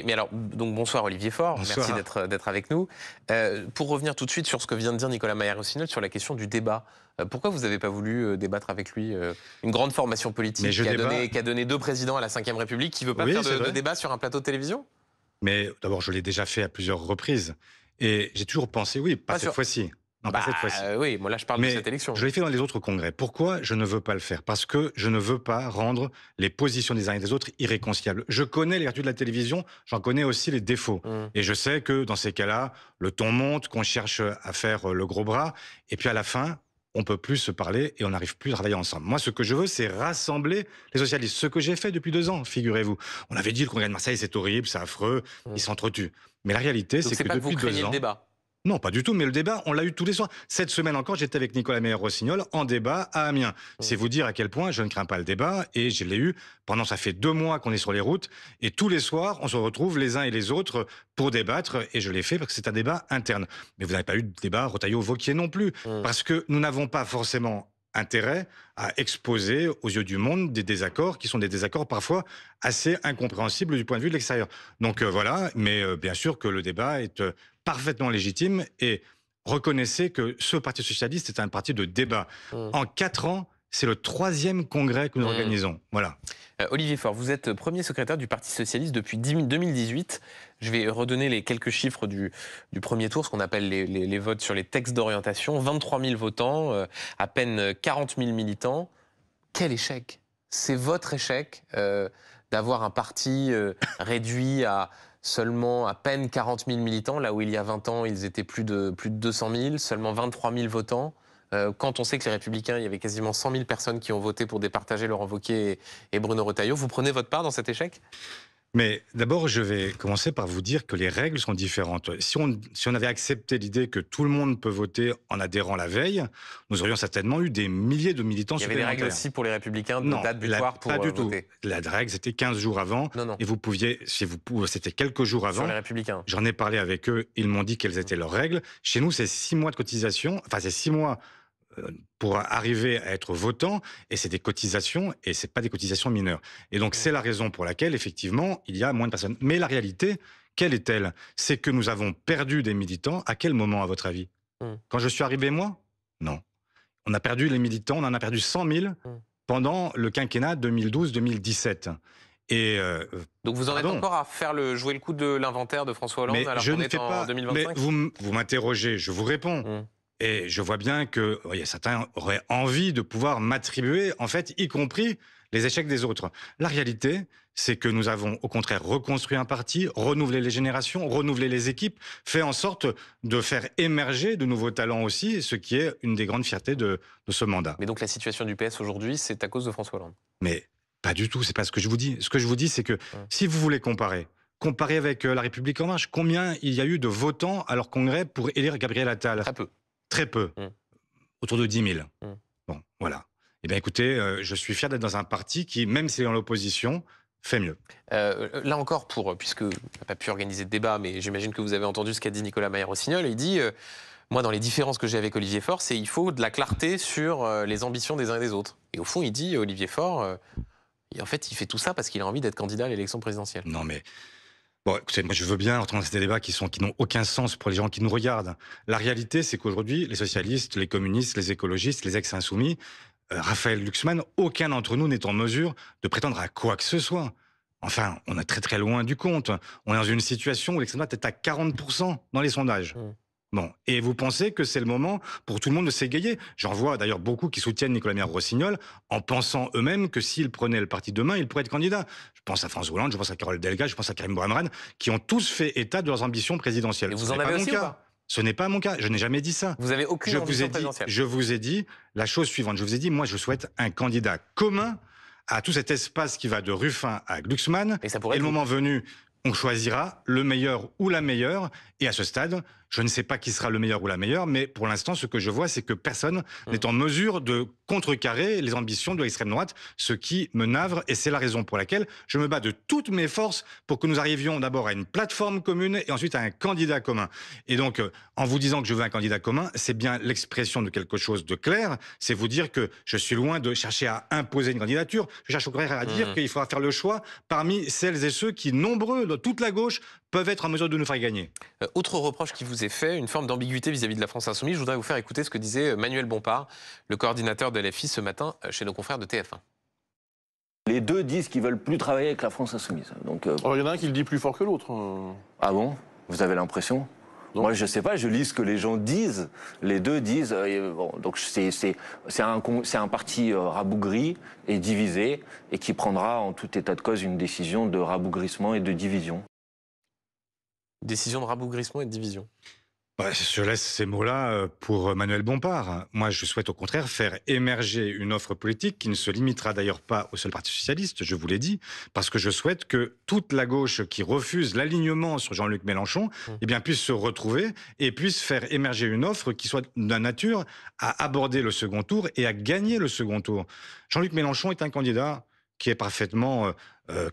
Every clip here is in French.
Mais alors, donc bonsoir Olivier Faure, Bonsoir. merci d'être avec nous. Pour revenir tout de suite sur ce que vient de dire Nicolas Maillard-Rossignol sur la question du débat, pourquoi vous n'avez pas voulu débattre avec lui une grande formation politique qui a donné 2 présidents à la Ve République, qui ne veut pas faire de débat sur un plateau de télévision? Mais d'abord, je l'ai déjà fait à plusieurs reprises. Et j'ai toujours pensé, oui, pas cette fois-ci. Non, pas cette fois-ci. Oui, moi là je parle de Mais cette élection. je l'ai fait dans les autres congrès. Pourquoi je ne veux pas le faire? Parce que je ne veux pas rendre les positions des uns et des autres irréconciliables. Je connais les vertus de la télévision, j'en connais aussi les défauts. Et je sais que dans ces cas-là, le ton monte, qu'on cherche à faire le gros bras, et puis à la fin, on peut plus se parler et on n'arrive plus à travailler ensemble. Moi, ce que je veux, c'est rassembler les socialistes. Ce que j'ai fait depuis 2 ans, figurez-vous. On avait dit le congrès de Marseille, c'est horrible, c'est affreux, ils s'entretuent. Mais la réalité, Donc c'est que pas que depuis vous 2 craignez ans... le débat. Non, pas du tout, mais le débat, on l'a eu tous les soirs. Cette semaine encore, j'étais avec Nicolas Maillard-Rossignol en débat à Amiens. C'est vous dire à quel point je ne crains pas le débat, et je l'ai eu pendant, ça fait 2 mois qu'on est sur les routes, et tous les soirs, on se retrouve les uns et les autres pour débattre, et je l'ai fait parce que c'est un débat interne. Mais vous n'avez pas eu de débat Retailleau-Wauquiez non plus, parce que nous n'avons pas forcément intérêt à exposer aux yeux du monde des désaccords qui sont des désaccords parfois assez incompréhensibles du point de vue de l'extérieur. Donc voilà, mais bien sûr que le débat est parfaitement légitime, et reconnaissez que ce Parti socialiste est un parti de débat. En 4 ans, c'est le 3e congrès que nous organisons. Voilà. Olivier Faure, vous êtes premier secrétaire du Parti socialiste depuis 2018. Je vais redonner les quelques chiffres du premier tour, ce qu'on appelle les votes sur les textes d'orientation. 23 000 votants, à peine 40 000 militants. Quel échec! C'est votre échec d'avoir un parti réduit à seulement à peine 40 000 militants, là où il y a 20 ans, ils étaient plus de 200 000, seulement 23 000 votants. Quand on sait que les Républicains, il y avait quasiment 100 000 personnes qui ont voté pour départager Laurent Wauquiez et Bruno Retailleau, vous prenez votre part dans cet échec? Mais d'abord, je vais commencer par vous dire que les règles sont différentes. Si on avait accepté l'idée que tout le monde peut voter en adhérant la veille, nous aurions certainement eu des milliers de militants supplémentaires. Il y avait des règles aussi pour les Républicains de date butoir pour pas du voter. tout. La règle, c'était 15 jours avant. Non. Et vous pouviez, c'était quelques jours avant. Sur les Républicains. J'en ai parlé avec eux, ils m'ont dit quelles étaient leurs règles. Chez nous, c'est 6 mois de cotisation. Enfin, c'est 6 mois pour arriver à être votant, et c'est des cotisations, et c'est pas des cotisations mineures. Et donc, c'est la raison pour laquelle, effectivement, il y a moins de personnes. Mais la réalité, quelle est-elle? C'est que nous avons perdu des militants. À quel moment, à votre avis? Quand je suis arrivé, moi? Non. On a perdu les militants, on en a perdu 100 000 pendant le quinquennat 2012-2017. Et donc vous en êtes encore à faire jouer le coup de l'inventaire de François Hollande alors qu'on est en 2025? Mais vous m'interrogez, je vous réponds. Et je vois bien que certains auraient envie de pouvoir m'attribuer, en fait, y compris les échecs des autres. La réalité, c'est que nous avons au contraire reconstruit un parti, renouvelé les générations, renouvelé les équipes, fait en sorte de faire émerger de nouveaux talents aussi, ce qui est une des grandes fiertés de ce mandat. Mais donc la situation du PS aujourd'hui, c'est à cause de François Hollande? Mais pas du tout, c'est pas ce que je vous dis. Ce que je vous dis, c'est que si vous voulez comparer avec La République En Marche, combien il y a eu de votants à leur congrès pour élire Gabriel Attal? Très peu. Très peu. Autour de 10 000. Bon, voilà. Eh bien, écoutez, je suis fier d'être dans un parti qui, même s'il est dans l'opposition, fait mieux. Là encore, puisque on n'a pas pu organiser de débat, mais j'imagine que vous avez entendu ce qu'a dit Nicolas Maillard-Rossignol. Il dit, moi, dans les différences que j'ai avec Olivier Faure, c'est qu'il faut de la clarté sur les ambitions des uns et des autres. Et au fond, il dit, Olivier Faure, en fait, il fait tout ça parce qu'il a envie d'être candidat à l'élection présidentielle. Non, mais... Bon, écoutez, moi je veux bien entendre ces débats qui n'ont aucun sens pour les gens qui nous regardent. La réalité, c'est qu'aujourd'hui, les socialistes, les communistes, les écologistes, les ex-insoumis, Raphaël Glucksmann, aucun d'entre nous n'est en mesure de prétendre à quoi que ce soit. Enfin, on est très très loin du compte. On est dans une situation où l'extrême droite est à 40% dans les sondages. Bon, et vous pensez que c'est le moment pour tout le monde de s'égayer? J'en vois d'ailleurs beaucoup qui soutiennent Nicolas Maillard-Rossignol en pensant eux-mêmes que s'ils prenaient le parti demain, ils pourraient être candidats. Je pense à François Hollande, je pense à Carole Delga, je pense à Karim Bouamrane, qui ont tous fait état de leurs ambitions présidentielles. Et vous en avez aussi ou pas? Ce n'est pas mon cas, je n'ai jamais dit ça. Vous avez aucune ambition présidentielle? Je vous ai dit la chose suivante, je vous ai dit, moi je souhaite un candidat commun à tout cet espace qui va de Ruffin à Glucksmann, et le moment venu, on choisira le meilleur ou la meilleure, et à ce stade, Je ne sais pas qui sera le meilleur ou la meilleure, mais pour l'instant, ce que je vois, c'est que personne n'est en mesure de contrecarrer les ambitions de l'extrême droite, ce qui me navre, et c'est la raison pour laquelle je me bats de toutes mes forces pour que nous arrivions d'abord à une plateforme commune et ensuite à un candidat commun. Et donc, en vous disant que je veux un candidat commun, c'est bien l'expression de quelque chose de clair, c'est vous dire que je suis loin de chercher à imposer une candidature, je cherche au contraire à dire qu'il faudra faire le choix parmi celles et ceux qui, nombreux, de toute la gauche, peuvent être en mesure de nous faire gagner. Autre reproche qui vous est fait, une forme d'ambiguïté vis-à-vis de la France Insoumise. Je voudrais vous faire écouter ce que disait Manuel Bompard, le coordinateur de LFI, ce matin chez nos confrères de TF1. Les deux disent qu'ils veulent plus travailler avec la France Insoumise. Donc, Alors, il y en a un qui le dit plus fort que l'autre. ah bon? Vous avez l'impression? Moi, je sais pas, je lis ce que les gens disent. Les deux disent. Bon, donc, c'est un parti rabougri et divisé et qui prendra en tout état de cause une décision de rabougrissement et de division. Décision de rabougrissement et de division. Je laisse ces mots-là pour Manuel Bompard. Moi, je souhaite au contraire faire émerger une offre politique qui ne se limitera d'ailleurs pas au seul Parti socialiste, je vous l'ai dit, parce que je souhaite que toute la gauche qui refuse l'alignement sur Jean-Luc Mélenchon eh bien, puisse se retrouver et puisse faire émerger une offre qui soit de nature à aborder le second tour et à gagner le second tour. Jean-Luc Mélenchon est un candidat qui est parfaitement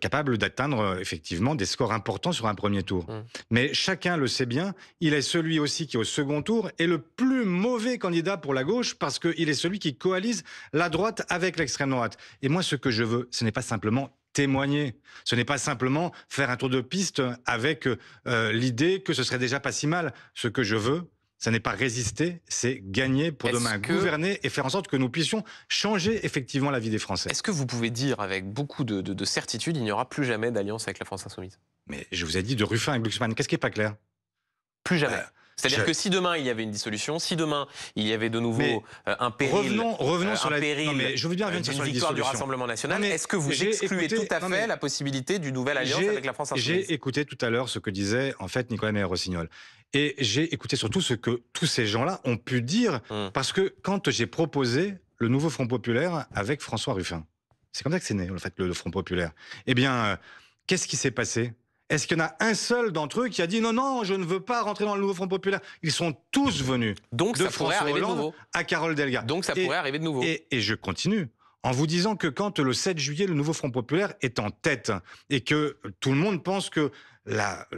capable d'atteindre effectivement des scores importants sur un premier tour. Mais chacun le sait bien, il est celui aussi qui au second tour est le plus mauvais candidat pour la gauche parce qu'il est celui qui coalise la droite avec l'extrême droite. Et moi ce que je veux, ce n'est pas simplement témoigner. Ce n'est pas simplement faire un tour de piste avec l'idée que ce serait déjà pas si mal. Ce que je veux, ça n'est pas résister, c'est gagner pour demain, gouverner et faire en sorte que nous puissions changer effectivement la vie des Français. Est-ce que vous pouvez dire avec beaucoup de certitude, il n'y aura plus jamais d'alliance avec la France Insoumise? Mais je vous ai dit de Ruffin et Glucksmann, qu'est-ce qui n'est pas clair? Plus jamais. C'est-à-dire que si demain il y avait une dissolution, si demain il y avait de nouveau un péril, revenons sur la péril, non, mais je veux bien revenir sur la victoire du Rassemblement National, est-ce que vous excluez tout à fait la possibilité d'une nouvelle alliance avec la France Insoumise? J'ai écouté tout à l'heure ce que disait en fait Nicolas Meyer-Rossignol. Et j'ai écouté surtout ce que tous ces gens-là ont pu dire, parce que quand j'ai proposé le nouveau Front Populaire avec François Ruffin, c'est comme ça que c'est né, en fait, le Front Populaire. Eh bien, qu'est-ce qui s'est passé? Est-ce qu'il y en a un seul d'entre eux qui a dit non, non, je ne veux pas rentrer dans le nouveau Front Populaire? Ils sont tous venus. Donc de ça pourrait François arriver Hollande de nouveau. à Carole Delga. Donc ça pourrait arriver de nouveau. Et je continue en vous disant que quand le 7 juillet, le nouveau Front Populaire est en tête et que tout le monde pense que la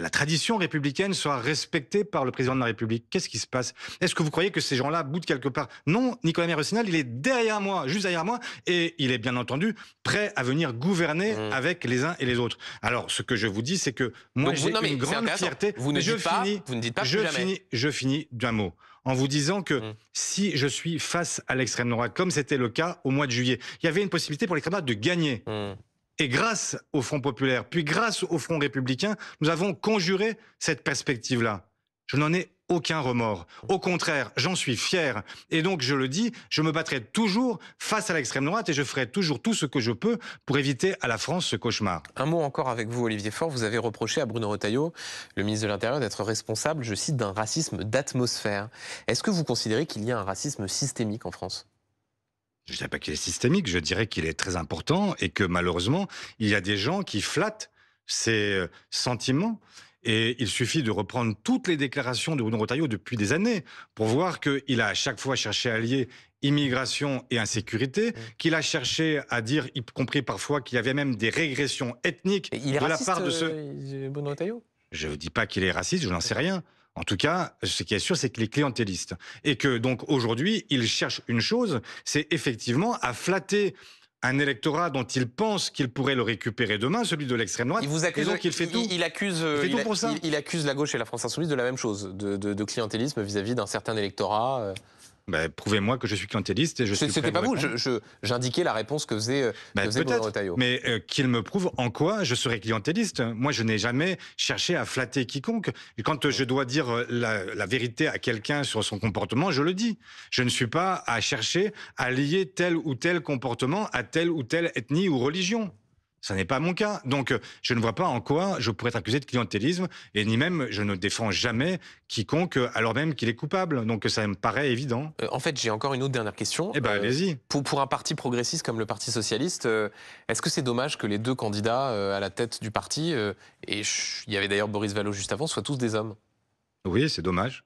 tradition républicaine sera respectée par le président de la République, qu'est-ce qui se passe? Est-ce que vous croyez que ces gens-là boudent quelque part? Non, Nicolas Meyer-Rossignol, il est derrière moi, juste derrière moi, et il est bien entendu prêt à venir gouverner avec les uns et les autres. Alors, ce que je vous dis, c'est que moi, j'ai une grande fierté. Vous ne dites pas plus jamais. Je finis d'un mot. En vous disant que si je suis face à l'extrême droite, comme c'était le cas au mois de juillet, il y avait une possibilité pour l'extrême droite de gagner. Et grâce au Front Populaire, puis grâce au Front Républicain, nous avons conjuré cette perspective-là. Je n'en ai aucun remords. Au contraire, j'en suis fier. Et donc, je le dis, je me battrai toujours face à l'extrême droite et je ferai toujours tout ce que je peux pour éviter à la France ce cauchemar. Un mot encore avec vous, Olivier Faure. Vous avez reproché à Bruno Retailleau, le ministre de l'Intérieur, d'être responsable, je cite, d'un racisme d'atmosphère. Est-ce que vous considérez qu'il y a un racisme systémique en France ? Je ne dirais pas qu'il est systémique, je dirais qu'il est très important et que malheureusement, il y a des gens qui flattent ces sentiments. Et il suffit de reprendre toutes les déclarations de Bruno Retailleau depuis des années pour voir qu'il a à chaque fois cherché à lier immigration et insécurité, qu'il a cherché à dire, y compris parfois, qu'il y avait même des régressions ethniques de la part de ceux... Bruno Retailleau ? Je ne dis pas qu'il est raciste, je n'en sais rien. En tout cas, ce qui est sûr, c'est qu'il est clientéliste. Et que donc aujourd'hui, il cherche une chose, c'est effectivement à flatter un électorat dont il pense qu'il pourrait le récupérer demain, celui de l'extrême droite. Il vous accuse, donc il fait tout. Il accuse la gauche et la France Insoumise de la même chose, de clientélisme vis-à-vis d'un certain électorat. Prouvez-moi que je suis clientéliste et je suis prêt. C'était pas vous, j'indiquais la réponse que faisait Bruno Retailleau. Mais qu'il me prouve en quoi je serais clientéliste. Moi, je n'ai jamais cherché à flatter quiconque. Et quand je dois dire la vérité à quelqu'un sur son comportement, je le dis. Je ne suis pas à chercher à lier tel ou tel comportement à telle ou telle ethnie ou religion. Ça n'est pas mon cas. Donc, je ne vois pas en quoi je pourrais être accusé de clientélisme et ni même, je ne défends jamais quiconque alors même qu'il est coupable. Donc, ça me paraît évident. En fait, j'ai encore une autre dernière question. Eh bien, allez-y. Pour un parti progressiste comme le Parti Socialiste, est-ce que c'est dommage que les deux candidats à la tête du parti, et il y avait d'ailleurs Boris Vallaud juste avant, soient tous des hommes ? Oui, c'est dommage.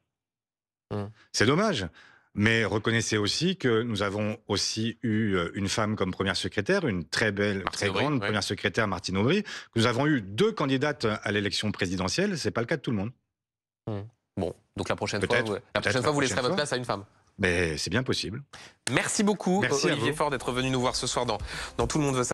C'est dommage. Mais reconnaissez aussi que nous avons aussi eu une femme comme première secrétaire, une très belle, Martine très Aubry, grande ouais. première secrétaire, Martine Aubry. Nous avons eu 2 candidates à l'élection présidentielle. C'est pas le cas de tout le monde. Bon, donc la prochaine fois, Peut-être, vous, la peut-être prochaine la fois, vous prochaine laisserez votre fois. place à une femme. Mais c'est bien possible. Merci beaucoup, Merci à Olivier vous. Faure, d'être venu nous voir ce soir dans Tout le monde veut savoir.